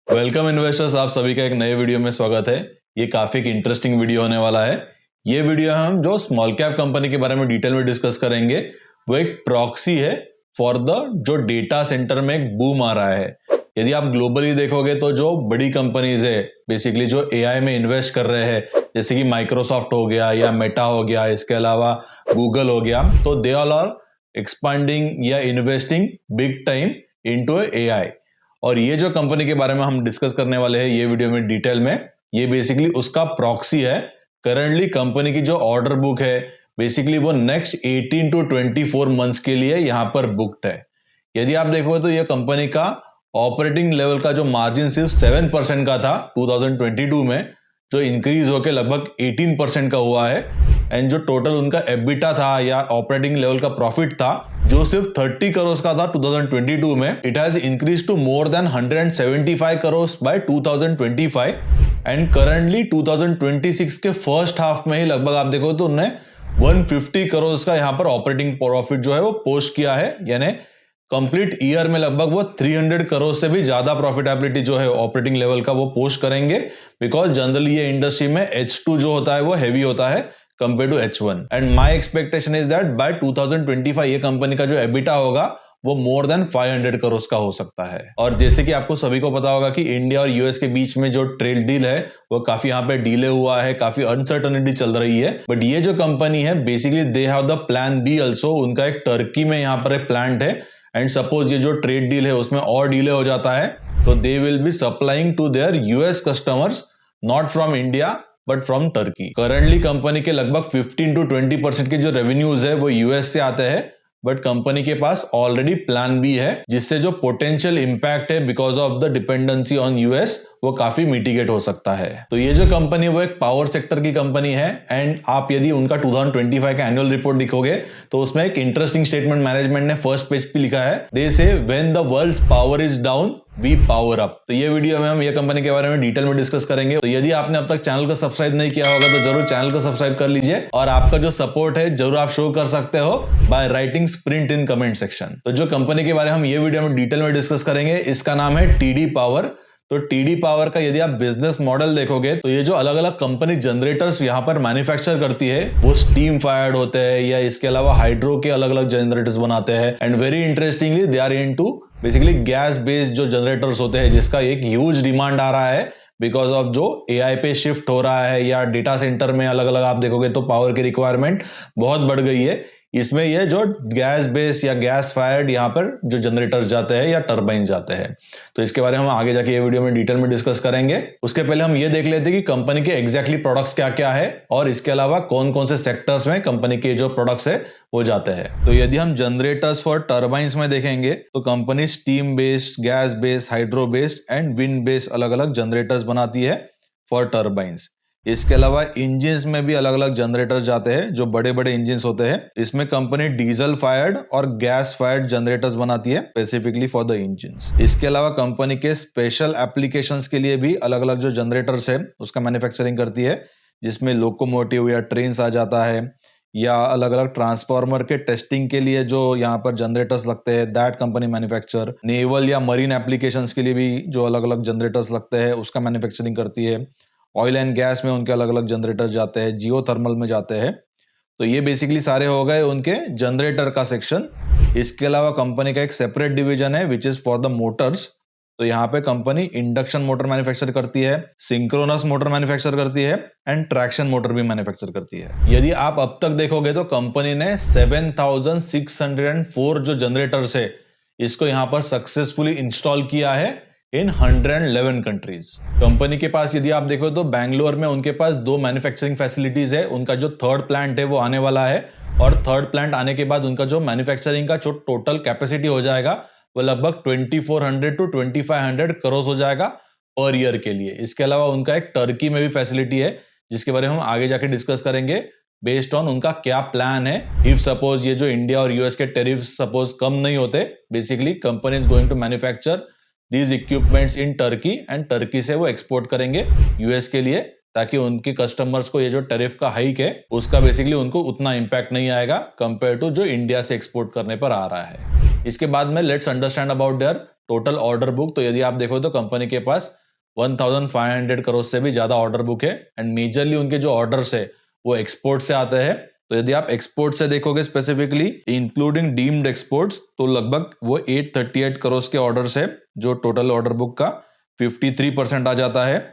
Welcome investors, आप सभी का एक नए वीडियो में स्वागत है। ये काफी एक इंटरेस्टिंग वीडियो होने वाला है। ये वीडियो हम जो स्मॉल कैप कंपनी के बारे में डिटेल में डिस्कस करेंगे, वो एक प्रॉक्सी है फॉर द जो डेटा सेंटर में एक बूम आ रहा है। यदि आप ग्लोबली देखोगे तो जो बड़ी कंपनीज है बेसिकली जो एआई में इन्वेस्ट कर रहे हैं, जैसे कि माइक्रोसॉफ्ट हो गया या मेटा हो गया, इसके अलावा गूगल हो गया, तो दे ऑल आर एक्सपांडिंग या investing big time into AI. और ये जो कंपनी के बारे में हम डिस्कस करने वाले हैं ये वीडियो में डिटेल में, ये बेसिकली उसका प्रॉक्सी है। करंटली कंपनी की जो ऑर्डर बुक है बेसिकली वो नेक्स्ट 18 टू 24 मंथ्स के लिए यहां पर बुक्ड है। यदि आप देखोगे तो ये कंपनी का ऑपरेटिंग लेवल का जो मार्जिन सिर्फ 7% का था 2022 में, जो इंक्रीज होकर लगभग 18% का हुआ है। एंड जो टोटल उनका एबिटा था या ऑपरेटिंग लेवल का प्रॉफिट था जो सिर्फ 30 करोड़ का था 2022 में, it has increase to more than 175 crore by 2025। And currently 2026 के फर्स्ट हाफ में ही लगभग आप देखो तो उन्होंने 150 करोड़ का यहाँ पर ऑपरेटिंग प्रॉफिट जो है वो पोस्ट किया है। यानी कंप्लीट ईयर में लगभग वो 300 करोड़ से भी ज्यादा प्रॉफिटेबिलिटी जो है ऑपरेटिंग लेवल का वो पोस्ट करेंगे। बिकॉज जनरली ये इंडस्ट्री में H2 जो होता है वो हैवी होता है compare to H1। And my expectation is that by 2025 ये कंपनी का जो एबिटा होगा वो मोर देन 500 करोड़ का हो सकता है। और जैसे कि आपको सभी को पता होगा कि इंडिया और यूएस के बीच में जो ट्रेड डील है वो काफी यहाँ पे डीले हुआ है, काफी अनसर्टनिटी चल रही है। बट ये जो कंपनी है basically they have the plan B also. उनका एक टर्की में यहाँ पर एक प्लांट है एंड सपोज ये जो ट्रेड डील है उसमें और डीले हो जाता है तो they will be supplying to their US customers not from India but from Turkey. Currently company के लगभग 15 टू 20% के जो रेवेन्यूज है वो यूएस से आते हैं। बट कंपनी के पास ऑलरेडी प्लान बी है जिससे जो पोटेंशियल इंपैक्ट है because of the dependency on US वो काफी मिटिगेट हो सकता है। तो ये जो कंपनी है वो एक पावर सेक्टर की कंपनी है। एंड आप यदि उनका 2025 का एनुअल रिपोर्ट देखोगे तो उसमें एक इंटरेस्टिंग स्टेटमेंट मैनेजमेंट ने फर्स्ट पेज पे लिखा है, they say when the world's power is down we power up. तो ये वीडियो में हम ये कंपनी के बारे में डिटेल में डिस्कस करेंगे। तो यदि आपने अब तक चैनल को सब्सक्राइब नहीं किया होगा तो जरूर चैनल को सब्सक्राइब कर लीजिए और आपका जो सपोर्ट है जरूर आप शो कर सकते हो by writing sprint in comment section. तो जो कंपनी के बारे में हम ये वीडियो में डिटेल में डिस्कस करेंगे इसका नाम है टीडी पावर। तो टीडी पावर का यदि आप बिजनेस मॉडल देखोगे तो ये जो अलग अलग कंपनी जनरेटर्स यहाँ पर मैन्युफैक्चर करती है वो स्टीम फायर्ड होते हैं या इसके अलावा हाइड्रो के अलग अलग जनरेटर्स बनाते हैं। And very interestingly they are into basically gas based जो जनरेटर्स होते हैं जिसका एक ह्यूज डिमांड आ रहा है बिकॉज ऑफ जो एआई पे शिफ्ट हो रहा है या डेटा सेंटर में अलग अलग आप देखोगे तो पावर की रिक्वायरमेंट बहुत बढ़ गई है। इसमें ये जो गैस बेस या गैस फायर्ड यहाँ पर जो जनरेटर जाते हैं या टरबाइन जाते हैं, तो इसके बारे में हम आगे जाके ये वीडियो में डिटेल में डिस्कस करेंगे। उसके पहले हम ये देख लेते हैं कि कंपनी के एग्जैक्टली प्रोडक्ट्स क्या क्या है और इसके अलावा कौन कौन से सेक्टर्स में कंपनी के जो प्रोडक्ट्स है वो जाते हैं। तो यदि हम जनरेटर्स फॉर टरबाइंस में देखेंगे तो company steam based, gas based, hydro based and wind based अलग अलग जनरेटर्स बनाती है फॉर टरबाइंस। इसके अलावा इंजिन्स में भी अलग अलग जनरेटर जाते हैं जो बड़े बड़े इंजिन्स होते हैं। इसमें कंपनी डीजल फायर्ड और गैस फायर्ड जनरेटर्स बनाती है स्पेसिफिकली फॉर द इंजिन्स। इसके अलावा कंपनी के स्पेशल एप्लीकेशंस के लिए भी अलग अलग जो जनरेटर्स है उसका मैन्युफैक्चरिंग करती है, जिसमें लोकोमोटिव या ट्रेन्स आ जाता है या अलग अलग ट्रांसफार्मर के टेस्टिंग के लिए जो यहाँ पर जनरेटर्स लगते हैं दैट कंपनी मैन्युफैक्चर। नेवल या मरीन एप्लीकेशंस के लिए भी जो अलग अलग जनरेटर्स लगते हैं उसका मैन्युफैक्चरिंग करती है। ऑयल एंड गैस में उनके अलग अलग जनरेटर जाते हैं, जियोथर्मल में जाते हैं। तो ये बेसिकली सारे हो गए उनके जनरेटर का सेक्शन। इसके अलावा कंपनी का एक सेपरेट डिवीजन है which is for the Motors. तो यहाँ पे कंपनी इंडक्शन मोटर मैन्युफैक्चर करती है, सिंक्रोनस मोटर मैन्युफैक्चर करती है एंड ट्रैक्शन मोटर भी मैन्युफैक्चर करती है। यदि आप अब तक देखोगे तो कंपनी ने 7604 जो जनरेटर्स है इसको यहाँ पर सक्सेसफुली इंस्टॉल किया है इन 111 कंट्रीज। कंपनी के पास यदि आप देखो तो बैंगलोर में उनके पास 2 मैन्युफैक्चरिंग फैसिलिटीज है। उनका जो थर्ड प्लांट है वो आने वाला है और थर्ड प्लांट आने के बाद उनका जो मैन्युफैक्चरिंग का जो टोटल कैपेसिटी हो जाएगा वो लगभग 2400 टू 2500 करोड़ हो जाएगा पर ईयर के लिए। इसके अलावा उनका एक टर्की में भी फैसिलिटी है जिसके बारे में हम आगे जाके डिस्कस करेंगे बेस्ड ऑन उनका क्या प्लान है। इफ सपोज ये जो इंडिया और यूएस के टेरिफ सपोज कम नहीं होते, basically company is going to manufacture these equipments in Turkey and Turkey से वो एक्सपोर्ट करेंगे यूएस के लिए ताकि उनके कस्टमर्स को ये जो टैरिफ का हाइक है उसका बेसिकली उनको उतना इंपैक्ट नहीं आएगा कंपेयर टू जो इंडिया से एक्सपोर्ट करने पर आ रहा है। इसके बाद में let's understand about their total order book, तो यदि आप देखो तो कंपनी के पास 1500 करोड़ से भी ज्यादा ऑर्डर बुक है। एंड मेजरली उनके जो ऑर्डर्स है वो एक्सपोर्ट से आते हैं। तो यदि आप एक्सपोर्ट से देखोगे स्पेसिफिकली इंक्लूडिंग डीम्ड एक्सपोर्ट्स, तो लगभग वो 838 करोड़ के ऑर्डर्स है, जो टोटल ऑर्डर बुक का 53% आ जाता है।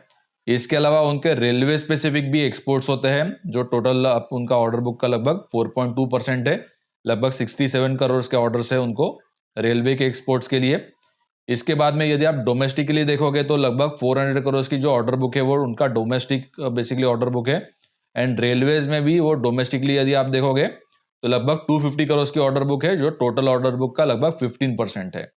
इसके अलावा उनके रेलवे स्पेसिफिक भी एक्सपोर्ट्स होते हैं, जो टोटल उनका ऑर्डर बुक का लगभग 4.2% है। लगभग 67 करोड़ के ऑर्डर्स है उनको रेलवे के एक्सपोर्ट्स के लिए। इसके बाद में यदि आप डोमेस्टिकली देखोगे तो लगभग 400 करोड़ की जो ऑर्डर बुक है वो उनका डोमेस्टिक बेसिकली ऑर्डर बुक है। एंड रेलवेज में भी वो डोमेस्टिकली यदि आप देखोगे तो लगभग 250 करोड़ की ऑर्डर बुक है, जो टोटल ऑर्डर बुक का लगभग 15% है।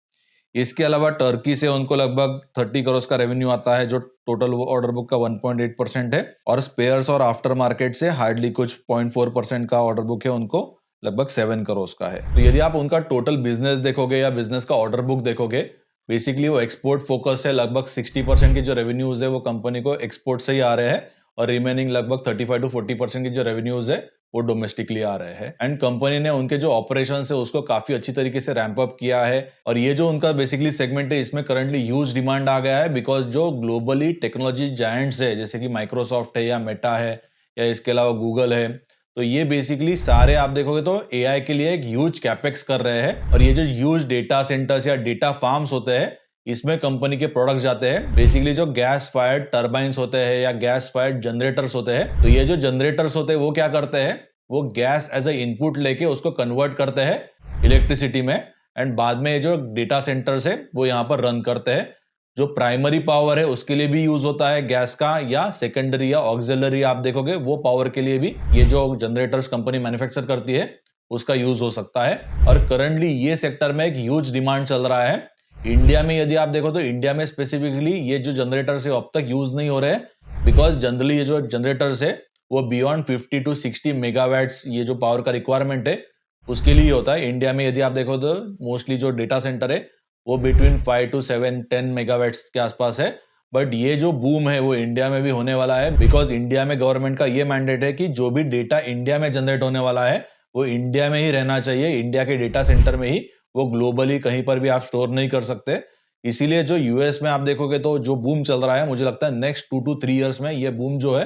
इसके अलावा टर्की से उनको लगभग 30 करोड़ का रेवेन्यू आता है, जो टोटल ऑर्डर बुक का 1.8% है। और स्पेयर्स और आफ्टर मार्केट से हार्डली कुछ 0.4% का ऑर्डर बुक है उनको, लगभग 7 करोड़ का है। तो यदि आप उनका टोटल बिजनेस देखोगे या बिजनेस का ऑर्डर बुक देखोगे, बेसिकली वो एक्सपोर्ट फोकस है। लगभग 60% की जो रेवेन्यूज है वो कंपनी को एक्सपोर्ट से ही आ रहे हैं, और रिमेनिंग लगभग 35 to 40% की जो रेवेन्यूज है वो डोमेस्टिकली आ रहे हैं। एंड कंपनी ने उनके जो ऑपरेशन है उसको काफी अच्छी तरीके से रैंप अप किया है। और ये जो उनका बेसिकली सेगमेंट है इसमें करंटली ह्यूज डिमांड आ गया है, बिकॉज जो ग्लोबली टेक्नोलॉजी जायंट्स है जैसे कि माइक्रोसॉफ्ट है या मेटा है या इसके अलावा गूगल है, तो ये बेसिकली सारे आप देखोगे तो एआई के लिए एक ह्यूज कैपेक्स कर रहे हैं। और ये जो ह्यूज डेटा सेंटर्स या डेटा फार्म्स होते हैं इसमें कंपनी के प्रोडक्ट्स जाते हैं। बेसिकली जो गैस फायर्ड टर्बाइंस होते हैं या गैस फायर्ड जनरेटर्स होते हैं, तो ये जो जनरेटर्स होते हैं वो क्या करते हैं, वो गैस एज ए इनपुट लेके उसको कन्वर्ट करते हैं इलेक्ट्रिसिटी में। एंड बाद में ये जो डेटा सेंटर्स है वो यहाँ पर रन करते हैं। जो प्राइमरी पावर है उसके लिए भी यूज होता है गैस का, या सेकेंडरी या ऑक्सिलरी आप देखोगे वो पावर के लिए भी ये जो जनरेटर्स कंपनी मैन्युफैक्चर करती है उसका यूज हो सकता है। और करंटली ये सेक्टर में एक ह्यूज डिमांड चल रहा है। इंडिया में यदि आप देखो तो इंडिया में स्पेसिफिकली ये जो जनरेटर्स है अब तक यूज नहीं हो रहे हैं, बिकॉज जनरली ये जो जनरेटर्स है वो बियॉन्ड 50 to 60 मेगावाट्स ये जो पावर का रिक्वायरमेंट है उसके लिए होता है। इंडिया में यदि आप देखो तो मोस्टली जो डेटा सेंटर है वो बिटवीन 5 to 7 10 मेगावाट्स के आसपास है। बट ये जो बूम है वो इंडिया में भी होने वाला है, बिकॉज इंडिया में गवर्नमेंट का ये मैंडेट है कि जो भी डेटा इंडिया में जनरेट होने वाला है वो इंडिया में ही रहना चाहिए, इंडिया के डेटा सेंटर में ही, वो ग्लोबली कहीं पर भी आप स्टोर नहीं कर सकते। इसीलिए जो यूएस में आप देखोगे तो जो बूम चल रहा है, मुझे लगता है नेक्स्ट 2 to 3 इयर्स में ये बूम जो है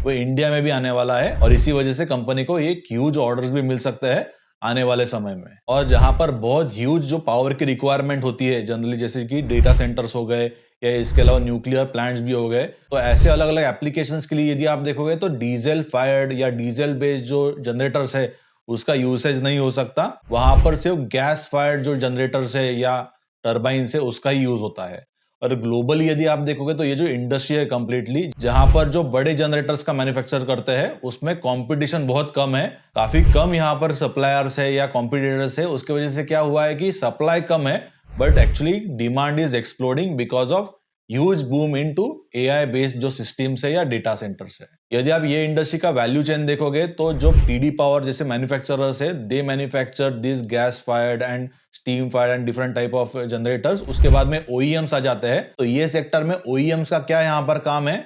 वो इंडिया में भी आने वाला है। और इसी वजह से कंपनी को एक ह्यूज ऑर्डर्स भी मिल सकते हैं आने वाले समय में। और जहां पर बहुत ह्यूज जो पावर की रिक्वायरमेंट होती है जनरली, जैसे कि डेटा सेंटर्स हो गए या इसके अलावा न्यूक्लियर प्लांट्स भी हो गए, तो ऐसे अलग अलग एप्लीकेशंस के लिए यदि आप देखोगे तो डीजल फायर्ड या डीजल बेस्ड जो जनरेटर्स है उसका यूसेज नहीं हो सकता। वहां पर सिर्फ गैस फायर्ड जो जनरेटर्स है या टर्बाइन से उसका ही यूज होता है। और ग्लोबली यदि आप देखोगे तो ये जो इंडस्ट्री है कंप्लीटली, जहां पर जो बड़े जनरेटर्स का मैन्युफैक्चर करते हैं उसमें कंपटीशन बहुत कम है, काफी कम यहाँ पर सप्लायर्स है या कॉम्पिटिटर्स है। उसकी वजह से क्या हुआ है कि सप्लाई कम है, but actually demand is exploding because of huge boom into AI based जो सिस्टम्स है या डेटा सेंटर्स है। यदि आप ये इंडस्ट्री का वैल्यू चेन देखोगे तो जो टीडी पावर जैसे मैन्युफैक्चरर्स है, they manufacture this gas fired and steam fired and different type of generators. उसके बाद में ओईएम्स आ जाते हैं। तो ये सेक्टर में ओईएम्स का क्या यहाँ पर काम है,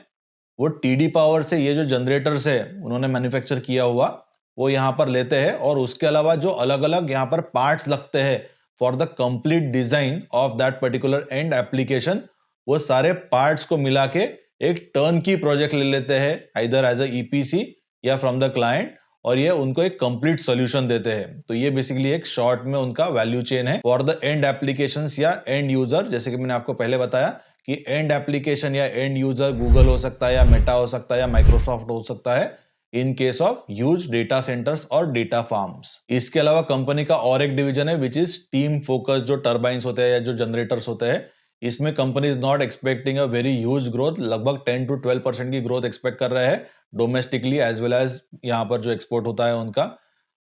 वो टीडी पावर से ये जो जनरेटर्स है उन्होंने मैन्युफैक्चर किया हुआ वो यहाँ पर लेते हैं, और उसके अलावा जो अलग अलग यहाँ पर पार्ट्स लगते हैं for the complete design of that particular and application, वो सारे पार्ट्स को मिला के एक टर्न की प्रोजेक्ट ले लेते हैं, आइदर एज अ ईपीसी या फ्रॉम द क्लाइंट, और ये उनको एक कंप्लीट सॉल्यूशन देते हैं। तो ये बेसिकली एक शॉर्ट में उनका वैल्यू चेन है फॉर द एंड एप्लीकेशंस या एंड यूजर। जैसे कि मैंने आपको पहले बताया कि एंड एप्लीकेशन या एंड यूजर गूगल हो सकता है या मेटा हो सकता है या माइक्रोसॉफ्ट हो सकता है in case of huge data centres और डेटा फार्म्स। इसके अलावा कंपनी का और एक डिवीजन है विच इज टीम फोकस, जो टर्बाइंस होते हैं या जो जनरेटर्स होते हैं, इसमें company is not expecting a very huge growth, लगभग 10 to 12% की ग्रोथ एक्सपेक्ट कर रहे हैं डोमेस्टिकली एज वेल एज यहाँ पर जो एक्सपोर्ट होता है उनका।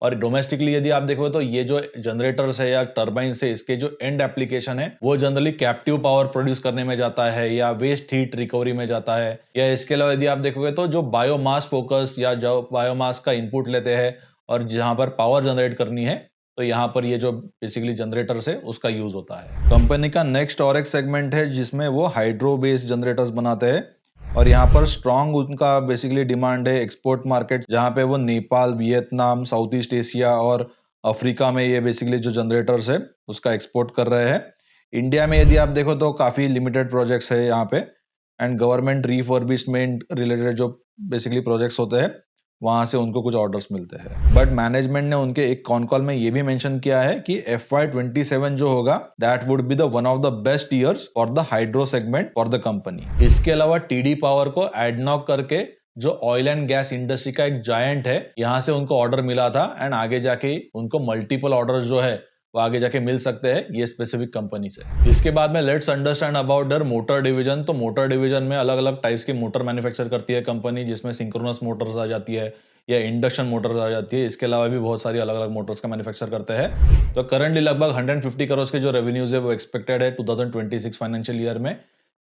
और डोमेस्टिकली यदि आप देखो तो ये जो जनरेटर्स है या टर्बाइन से इसके जो एंड एप्लीकेशन है वो जनरली कैप्टिव पावर प्रोड्यूस करने में जाता है या वेस्ट हीट रिकवरी में जाता है, या इसके अलावा यदि आप देखोगे तो जो बायोमास फोकस या जो बायोमास का इनपुट लेते हैं और जहां पर पावर जनरेट करनी है, तो यहाँ पर ये जो बेसिकली जनरेटर्स है उसका यूज होता है। कंपनी का नेक्स्ट और एक सेगमेंट है जिसमें वो हाइड्रो बेस्ड जनरेटर्स बनाते हैं, और यहाँ पर स्ट्रॉन्ग उनका बेसिकली डिमांड है एक्सपोर्ट मार्केट, जहाँ पे वो Nepal, Vietnam, south east Asia और अफ्रीका में ये बेसिकली जो जनरेटर्स है उसका एक्सपोर्ट कर रहे हैं। इंडिया में यदि आप देखो तो काफ़ी लिमिटेड प्रोजेक्ट्स है यहाँ पे, एंड गवर्नमेंट रिफर्बिशमेंट रिलेटेड जो बेसिकली प्रोजेक्ट्स होते हैं वहाँ से उनको कुछ ऑर्डर्स मिलते हैं। बट मैनेजमेंट ने उनके एक कॉन कॉल में ये भी मेंशन किया है कि FY27 जो होगा that would be the one of the best years for the hydro segment for the company. इसके अलावा TD पावर को एडनॉक करके जो ऑयल एंड गैस इंडस्ट्री का एक जायंट है, यहाँ से उनको ऑर्डर मिला था एंड आगे जाके उनको मल्टीपल ऑर्डर्स जो है वो आगे जाके मिल सकते हैं ये स्पेसिफिक कंपनी से। इसके बाद में let's understand about their motor division. तो मोटर डिवीजन में अलग अलग टाइप्स के मोटर मैन्युफैक्चर करती है कंपनी, जिसमें सिंक्रोनस मोटर्स आ जाती है या इंडक्शन मोटर्स आ जाती है। इसके अलावा भी बहुत सारी अलग अलग मोटर्स का मैन्युफैक्चर करते हैं। तो करंटली लगभग 150 करोड़ के जो रेवेन्यूज है वो एक्सपेक्टेड है 2026 फाइनेंशियल ईयर में।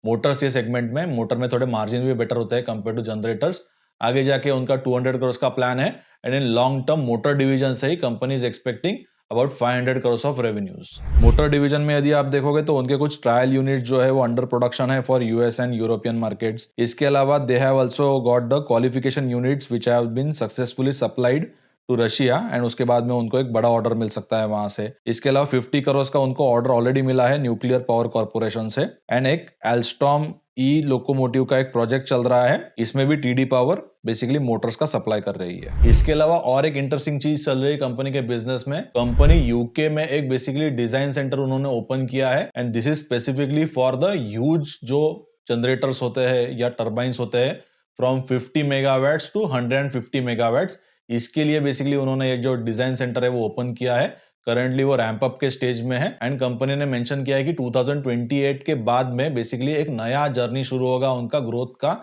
मोटर्स ये सेगमेंट में, मोटर में थोड़े मार्जिन भी बेटर होते हैं कंपेयर टू जनरेटर्स। आगे जाके उनका 200 करोड़ का प्लान है and in long term motor division से ही company is expecting about 500 crore of revenues. Motor division में यदि आप देखोगे तो उनके कुछ ट्रायल यूनिट जो है वो अंडर प्रोडक्शन है for US and European markets. इसके अलावा they have also got the qualification units which have been successfully supplied to Russia and उसके बाद में उनको एक बड़ा ऑर्डर मिल सकता है वहां से। इसके अलावा 50 करोड़ का उनको ऑर्डर ऑलरेडी मिला है न्यूक्लियर पावर कॉर्पोरेशन से एंड एक एल्स्टॉम ई लोकोमोटिव का एक प्रोजेक्ट चल रहा है, इसमें भी TD पावर बेसिकली मोटर्स का सप्लाई कर रही है। इसके अलावा और एक इंटरेस्टिंग चीज चल रही है कंपनी के बिजनेस में। कंपनी यूके में एक बेसिकली डिजाइन सेंटर उन्होंने ओपन किया है and this is specifically for the huge जो जनरेटर्स होते हैं या टर्बाइंस होते हैं फ्रॉम 50 मेगावाट्स टू 150 मेगावाट्स। इसके लिए बेसिकली उन्होंने ये जो डिजाइन सेंटर है वो ओपन किया है। करंटली वो रैंप अप के स्टेज में है एंड कंपनी ने मेंशन किया है कि 2028 के बाद में बेसिकली एक नया जर्नी शुरू होगा उनका ग्रोथ का,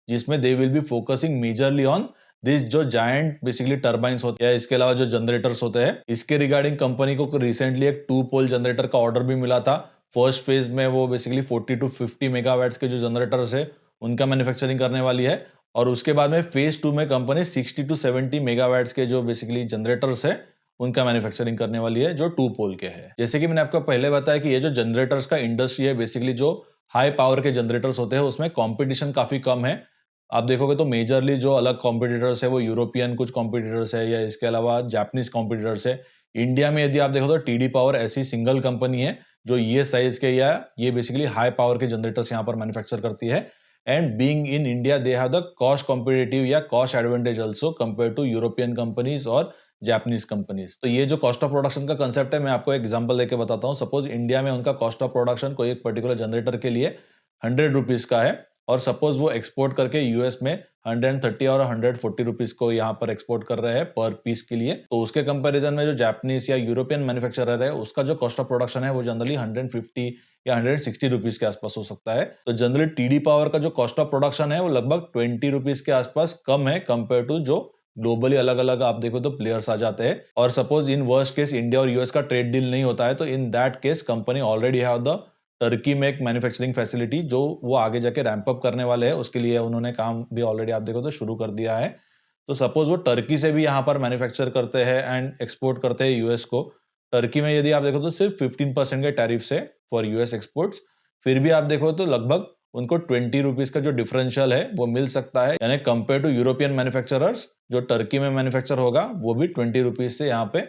जिसमें दे will be focusing majorly on this जो जायंट बेसिकली टर्बाइंस होते हैं। इसके अलावा जो जनरेटर्स होते हैं, इसके रिगार्डिंग कंपनी को रिसेंटली एक 2 पोल जनरेटर का ऑर्डर भी मिला था। फर्स्ट फेज में वो बेसिकली 40 टू 50 मेगावाट्स के जो जनरेटर्स है उनका मैन्युफैक्चरिंग करने वाली है और उसके बाद में फेज 2 में कंपनी 60 टू 70 मेगावाट्स के जो बेसिकली जनरेटर्स है उनका मैन्युफैक्चरिंग करने वाली है जो 2 पोल के है। जैसे कि मैंने आपको पहले बताया कि ये जो जनरेटर्स का इंडस्ट्री है, बेसिकली जो हाई पावर के जनरेटर्स होते हैं उसमें कंपटीशन काफी कम है। आप देखोगे तो मेजरली जो अलग कॉम्पिटिटर्स है वो यूरोपियन कुछ कॉम्पिटिटर्स है या इसके अलावा जापानीज कॉम्पिटिटर्स है। इंडिया में यदि आप देखो तो TD पावर ऐसी सिंगल कंपनी है जो ये साइज के या ये बेसिकली हाई पावर के जनरेटर्स यहाँ पर मैन्युफैक्चर करती है and being in India they have the cost competitive या cost advantage also compare to European companies और जापानीज कंपनीज। तो ये जो कॉस्ट ऑफ प्रोडक्शन का कंसेप्ट है मैं आपको एक एग्जांपल लेके बताता हूँ। सपोज इंडिया में उनका कॉस्ट ऑफ प्रोडक्शन कोई एक पर्टिकुलर जनरेटर के लिए 100 रुपीज का है और सपोज वो एक्सपोर्ट करके यूएस में 130 और 140 रुपीज को यहाँ पर एक्सपोर्ट कर रहे हैं पर पीस के लिए। तो उसके कंपैरिजन में जो जापानीज या यूरोपियन मैन्युफैक्चरर है उसका जो कॉस्ट ऑफ प्रोडक्शन है वो जनरली 150 या 160 रुपीज के आसपास हो सकता है। तो जनरली TD पावर का जो कॉस्ट ऑफ प्रोडक्शन है वो लगभग 20 रुपीज के आसपास कम है कंपेयर टू जो ग्लोबली अलग अलग आप देखो तो प्लेयर्स आ जाते हैं। और suppose in worst case India और यूएस का ट्रेड डील नहीं होता है तो in that case company already have the Turkey में एक मैन्युफैक्चरिंग फैसिलिटी जो वो आगे जाके रैंप अप करने वाले हैं, उसके लिए उन्होंने काम भी ऑलरेडी आप देखो तो शुरू कर दिया है। तो सपोज वो टर्की से भी यहाँ पर मैन्युफैक्चर करते हैं एंड एक्सपोर्ट करते हैं यूएस को। टर्की में यदि आप देखो तो सिर्फ 15% के टैरिफ से फॉर यूएस एक्सपोर्ट्स, फिर भी आप देखो तो लगभग उनको 20 रुपीज का जो डिफरेंशियल है वो मिल सकता है, यानी कंपेयर टू यूरोपियन मैन्युफैक्चरर्स जो टर्की में मैन्युफैक्चर होगा वो भी 20 रुपीज से यहाँ पे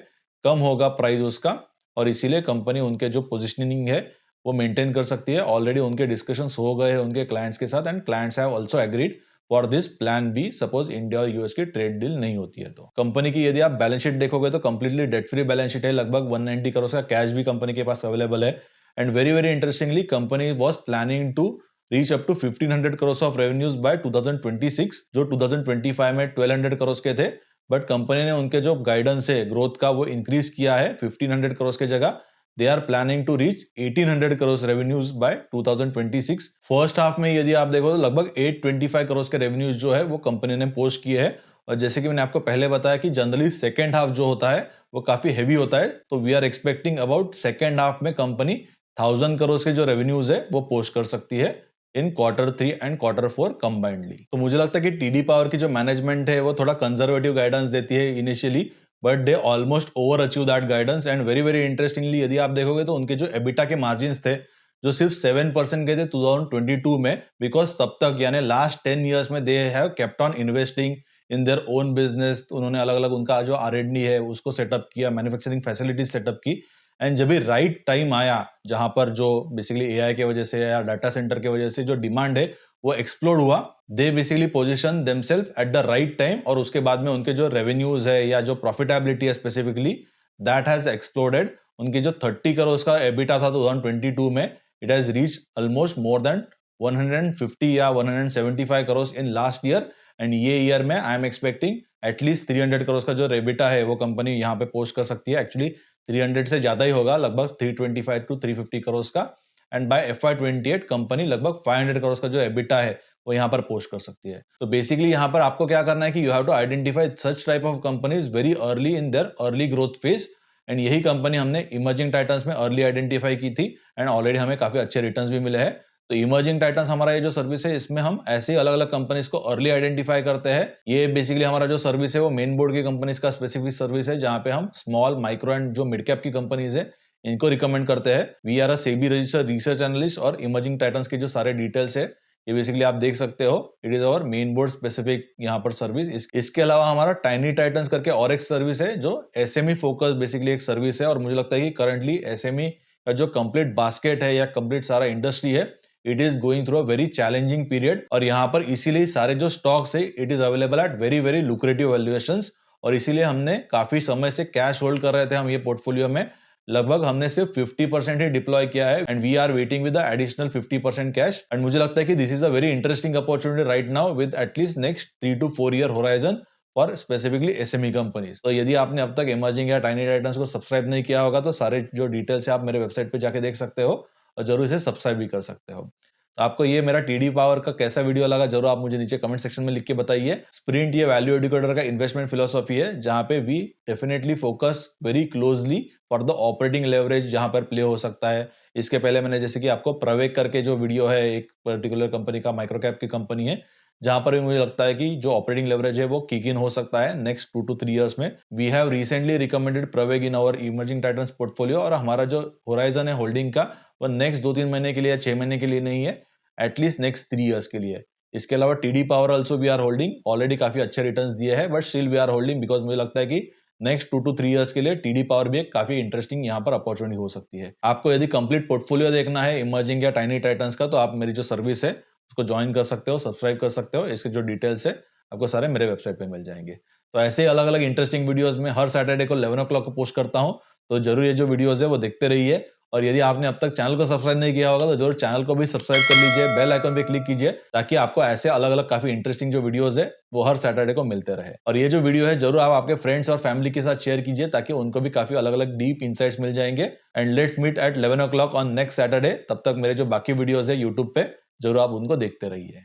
कम होगा प्राइस उसका। और इसीलिए कंपनी उनके जो पोजिशनिंग है वो मेंटेन कर सकती है। ऑलरेडी उनके डिस्कशंस हो गए हैं उनके क्लाइंट्स के साथ and clients have also agreed for this plan B suppose India और यूएस की ट्रेड डील नहीं होती है। तो कंपनी की यदि आप बैलेंस शीट देखोगे तो completely debt free balance sheet है। लगभग 190 करोड़ का कैश भी कंपनी के पास अवेलेबल है and very very interestingly company was planning to reach up to 1500 crore of revenues by 2026 जो 2025 में 1200 करोड़ के थे। बट कंपनी ने उनके जो गाइडेंस है ग्रोथ का वो इंक्रीज किया है 1500 करोड़ के जगह they are planning to reach 1800 crore revenues by 2026। First half में यदि आप देखो तो लगभग 825 करोड़ के रेवेन्यूज जो है वो कंपनी ने पोस्ट किए हैं। और जैसे कि मैंने आपको पहले बताया कि जनरली सेकेंड हाफ जो होता है वो काफी हेवी होता है, तो we are expecting about second half में कंपनी 1000 करोड़ के जो रेवेन्यूज है वो पोस्ट कर सकती है इन Q3 एंड Q4 कंबाइंडली। तो मुझे लगता है कि TD पावर की जो मैनेजमेंट है वो थोड़ा कंजर्वेटिव गाइडेंस देती है initially, but they almost over achieve that guidance and very very interestingly यदि आप देखोगे तो उनके जो एबिटा के मार्जिन थे जो सिर्फ 7% के थे 2022 में, बिकॉज तब तक यानी लास्ट 10 ईयर्स में they have kept on investing in their own business. उन्होंने अलग अलग उनका जो R&D है उसको सेटअप किया, मैन्युफैक्चरिंग फैसिलिटीज सेटअप की एंड जब भी राइट टाइम आया जहां पर जो बेसिकली एआई की वजह से या डाटा सेंटर की वजह से जो डिमांड है वो एक्सप्लोड हुआ, they basically position themselves at the right time, और उसके बाद में उनके जो रेवेन्यूज है या जो प्रॉफिटेबिलिटी है स्पेसिफिकली, दैट हैज एक्सप्लोडेड। उनकी जो 30 करोड़ का एबिटा था 2022 में, it has reach almost more than 150 या 175 crore in last year. And ये ईयर में I am expecting at least 300 crore का जो एबिटा है वो कंपनी यहाँ पे पोस्ट कर सकती है। एक्चुअली 300 से ज्यादा ही होगा, लगभग 325 टू 350 करोड़ का। एंड बाय FY28 कंपनी लगभग 500 करोड़ का जो एबिटा है वो यहाँ पर पोस्ट कर सकती है। तो बेसिकली यहाँ पर आपको क्या करना है कि you have to identify such type of companies very early in their early growth phase. And यही कंपनी हमने इमर्जिंग टाइटंस में अर्ली आइडेंटिफाई की थी एंड ऑलरेडी हमें काफी अच्छे रिटर्न्स भी मिले हैं। तो इमर्जिंग टाइटंस हमारा ये जो सर्विस है, इसमें हम ऐसे ही अलग अलग कंपनीज को अर्ली आइडेंटिफाई करते हैं। ये बेसिकली हमारा जो सर्विस है वो मेन बोर्ड की कंपनीज का स्पेसिफिक सर्विस है, जहां पे हम स्मॉल, माइक्रो एंड जो मिड कैप की कंपनीज है इनको रिकमेंड करते हैं। We are a SEBI registered research analyst, और इमर्जिंग टाइटंस के जो सारे डिटेल्स है ये बेसिकली आप देख सकते हो। It is our main board specific यहाँ पर सर्विस। इसके अलावा हमारा टाइनी टाइटंस करके और एक सर्विस है जो एसएमई फोकस बेसिकली एक सर्विस है, और मुझे लगता है कि करंटली एसएमई का जो कंप्लीट बास्केट है या कंप्लीट सारा इंडस्ट्री है, it is going through a very challenging period. और यहाँ पर इसीलिए सारे जो स्टॉक्स है it is available at very very lucrative valuations, और इसीलिए हमने काफी समय से कैश होल्ड कर रहे थे हम ये पोर्टफोलियो में। लगभग हमने सिर्फ 50% ही डिप्लॉय किया है, and we are waiting with the additional 50% cash. And मुझे लगता है कि this is a very interesting opportunity right now with at least next 3 to 4 year horizon for specifically SME companies. तो यदि आपने अब तक इमर्जिंग या टाइनी टाइटंस को सब्सक्राइब नहीं किया होगा तो सारे जो डिटेल्स है आप मेरे वेबसाइट पे जाके देख सकते हो, और जरूर इसे सब्सक्राइब भी कर सकते हो। तो आपको ये मेरा टीडी पावर का कैसा वीडियो लगा जरूर आप मुझे नीचे कमेंट सेक्शन में लिख के बताइए। स्प्रिंट ये वैल्यू एडुकेटर का इन्वेस्टमेंट फिलोसॉफी है, जहां पे we definitely focus very closely for the operating leverage जहां पर प्ले हो सकता है। इसके पहले मैंने जैसे कि आपको प्रवेक करके जो वीडियो है, एक पर्टिकुलर कंपनी का माइक्रो कैप की कंपनी है, जहां पर भी मुझे लगता है कि जो ऑपरेटिंग लेवरेज है वो किक इन हो सकता है नेक्स्ट 2 to 3 ईयर्स में। We have recently recommended Praveg in our emerging titans portfolio, और हमारा जो होराइजन है होल्डिंग का वो नेक्स्ट 2-3 महीने के लिए या 6 महीने के लिए नहीं है, एटलीस्ट नेक्स्ट 3 ईयर्स के लिए। इसके अलावा TD power also we are holding, already काफी अच्छे रिटर्न्स दिए हैं, but still we are holding because मुझे लगता है कि नेक्स्ट 2 to 3 ईयर्स के लिए टीडी पावर भी एक काफी इंटरेस्टिंग यहाँ पर अपॉर्चुनिटी हो सकती है। आपको यदि कंप्लीट पोर्टफोलियो देखना है इमर्जिंग या टाइनी टाइटंस का, तो आप मेरी जो सर्विस है उसको ज्वाइन कर सकते हो, सब्सक्राइब कर सकते हो। इसके जो डिटेल्स है आपको सारे मेरे वेबसाइट पे मिल जाएंगे। तो ऐसे ही अलग अलग इंटरेस्टिंग वीडियोस में हर सैटरडे को 11 o'clock को पोस्ट करता हूँ, तो जरूर ये जो वीडियोस है वो देखते रहिए। और यदि आपने अब तक चैनल को सब्सक्राइब नहीं किया होगा तो जरूर चैनल को भी सब्सक्राइब कर लीजिए, बेल आइकन पे क्लिक कीजिए, ताकि आपको ऐसे अलग अलग काफी इंटरेस्टिंग जो वीडियोस है वो हर सैटरडे को मिलते रहे। और ये जो वीडियो है जरूर आप आपके फ्रेंड्स और फैमिली के साथ शेयर कीजिए, ताकि उनको भी काफी अलग अलग डीप इंसाइट्स मिल जाएंगे। And let's meet at 11 o'clock on next Saturday. तब तक मेरे जो बाकी वीडियोज है यूट्यूब पे जरूर आप उनको देखते रहिए।